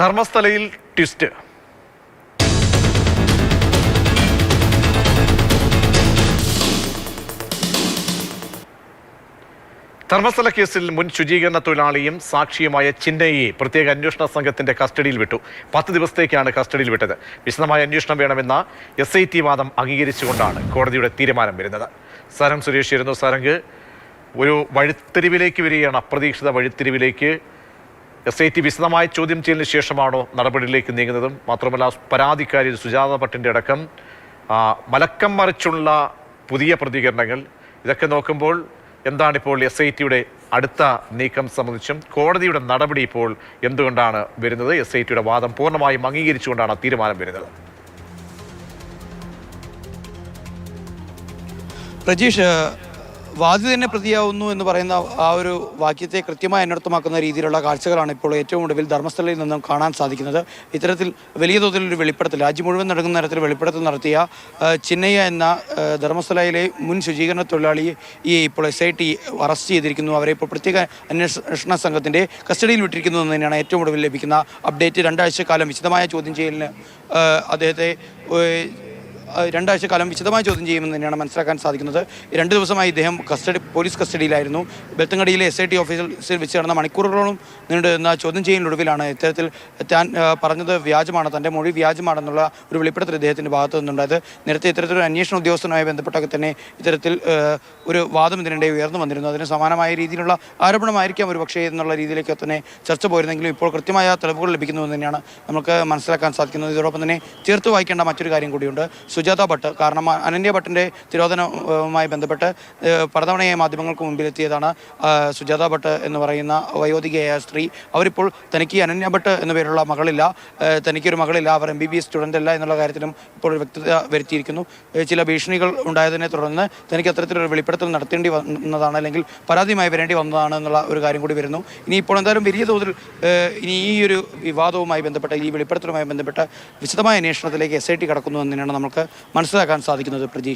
ധർമ്മസ്ഥലയിൽ twist. Dharmasthala കേസിൽ മുൻ ശുചീകരണ തൊഴിലാളിയും സാക്ഷിയുമായ ചിന്നയെ പ്രത്യേക അന്വേഷണ സംഘത്തിന്റെ കസ്റ്റഡിയിൽ വിട്ടു. 10 ദിവസത്തേക്കാണ് കസ്റ്റഡിയിൽ വിട്ടത്. വിശദമായ അന്വേഷണം വേണമെന്ന SIT വാദം അംഗീകരിച്ചുകൊണ്ടാണ് കോടതിയുടെ തീരുമാനം വരുന്നത്. സാരംഗ് സുരേഷ് ഇരുന്നു. സാരംഗ്, ഒരു വഴിത്തിരിവിലേക്ക് വരികയാണ്, അപ്രതീക്ഷിത വഴിത്തിരിവിലേക്ക്. SIT വിശദമായ ചോദ്യം ചെയ്യലിന് ശേഷമാണോ നടപടിയിലേക്ക് നീങ്ങുന്നതും? മാത്രമല്ല, പരാതിക്കാരി സുജാത ഭട്ടിൻ്റെ അടക്കം മലക്കം മറിച്ചുള്ള പുതിയ പ്രതികരണങ്ങൾ, ഇതൊക്കെ നോക്കുമ്പോൾ എന്താണിപ്പോൾ SITയുടെ അടുത്ത നീക്കം സംബന്ധിച്ചും കോടതിയുടെ നടപടി ഇപ്പോൾ എന്തുകൊണ്ടാണ് വരുന്നത്? SITയുടെ വാദം പൂർണ്ണമായും അംഗീകരിച്ചുകൊണ്ടാണ് തീരുമാനം വരുന്നത്. പ്രജീഷ്, വാദി തന്നെ പ്രതിയാവുന്നു എന്ന് പറയുന്ന ആ ഒരു വാക്യത്തെ കൃത്യമായി അന്വർത്ഥമാക്കുന്ന രീതിയിലുള്ള കാഴ്ചകളാണ് ഇപ്പോൾ ഏറ്റവും ഒടുവിൽ ധർമ്മസ്ഥലയിൽ നിന്നും കാണാൻ സാധിക്കുന്നത്. ഇത്തരത്തിൽ വലിയ തോതിലൊരു വെളിപ്പെടുത്തൽ, രാജ്യം മുഴുവൻ നടക്കുന്ന തരത്തിൽ വെളിപ്പെടുത്തൽ നടത്തിയ ചിന്നയ്യ എന്ന ധർമ്മസ്ഥലയിലെ മുൻ ശുചീകരണ തൊഴിലാളിയെ ഇപ്പോൾ SIT അറസ്റ്റ് ചെയ്തിരിക്കുന്നു. അവരെ ഇപ്പോൾ പ്രത്യേക അന്വേഷണ സംഘത്തിൻ്റെ കസ്റ്റഡിയിൽ വിട്ടിരിക്കുന്നു എന്ന് തന്നെയാണ് ഏറ്റവും ഒടുവിൽ ലഭിക്കുന്ന അപ്ഡേറ്റ്. 2 ആഴ്ചക്കാലം വിശദമായ ചോദ്യം ചെയ്യലിന് അദ്ദേഹത്തെ 2 ആഴ്ചക്കാലം വിശദമായി ചോദ്യം ചെയ്യുമെന്ന് തന്നെയാണ് മനസ്സിലാക്കാൻ സാധിക്കുന്നത്. 2 ദിവസമായി ഇദ്ദേഹം പോലീസ് കസ്റ്റഡിയിലായിരുന്നു. ബെൽത്തങ്ങടിയിലെ SIT ഓഫീസിൽ വെച്ച് നടന്ന മണിക്കൂറുകളോളം നീണ്ടുനിന്ന ചോദ്യം ചെയ്യലിനൊടുവിലാണ് ഇത്തരത്തിൽ താൻ പറഞ്ഞത് വ്യാജമാണ്, തൻ്റെ മൊഴി വ്യാജമാണെന്നുള്ള ഒരു വെളിപ്പെടുത്തൽ ഇദ്ദേഹത്തിൻ്റെ ഭാഗത്തു നിന്നുണ്ടായത്. നേരത്തെ ഇത്തരത്തിലൊരു അന്വേഷണ ഉദ്യോഗസ്ഥനുമായി ബന്ധപ്പെട്ടൊക്കെ തന്നെ ഇത്തരത്തിൽ ഒരു വാദം ഇതിനിടെ ഉയർന്നു വന്നിരുന്നു. അതിന് സമാനമായ രീതിയിലുള്ള ആരോപണമായിരിക്കാം ഒരു പക്ഷേ എന്നുള്ള രീതിയിലേക്ക് തന്നെ ചർച്ച പോയിരുന്നെങ്കിലും ഇപ്പോൾ കൃത്യമായ തെളിവുകൾ ലഭിക്കുന്നുവെന്ന് തന്നെയാണ് നമുക്ക് മനസ്സിലാക്കാൻ സാധിക്കുന്നത്. ഇതോടൊപ്പം തന്നെ ചേർത്ത് വായിക്കേണ്ട മറ്റൊരു കാര്യം കൂടിയുണ്ട്. സുജാത ഭട്ട്, കാരണം അനന്യ ഭട്ടിൻ്റെ തിരോധനവുമായി ബന്ധപ്പെട്ട് പലതവണയായി മാധ്യമങ്ങൾക്ക് മുമ്പിലെത്തിയതാണ് സുജാത ഭട്ട് എന്ന് പറയുന്ന വയോധികയായ സ്ത്രീ. അവരിപ്പോൾ തനിക്ക് അനന്യ ഭട്ട് എന്ന പേരുള്ള മകളില്ല, തനിക്കൊരു മകളില്ല, അവർ MBBS സ്റ്റുഡൻ്റ് അല്ല എന്നുള്ള കാര്യത്തിലും ഇപ്പോൾ ഒരു വ്യക്തത വരുത്തിയിരിക്കുന്നു. ചില ഭീഷണികൾ ഉണ്ടായതിനെ തുടർന്ന് തനിക്ക് അത്തരത്തിലൊരു വെളിപ്പെടുത്തൽ നടത്തേണ്ടി വന്നതാണ്, അല്ലെങ്കിൽ പരാതിയുമായി വരേണ്ടി വന്നതാണ് എന്നുള്ള ഒരു കാര്യം കൂടി വരുന്നു. ഇനിയിപ്പോൾ എന്തായാലും വലിയ തോതിൽ ഇനി ഈ ഒരു വിവാദവുമായി ബന്ധപ്പെട്ട, ഈ വെളിപ്പെടുത്തലുമായി ബന്ധപ്പെട്ട വിശദമായ അന്വേഷണത്തിലേക്ക് SIT കടക്കുന്നു എന്ന് തന്നെയാണ് നമുക്ക് മനസ്സിലാക്കാൻ സാധിക്കുന്നത്. പ്രജീഷ്.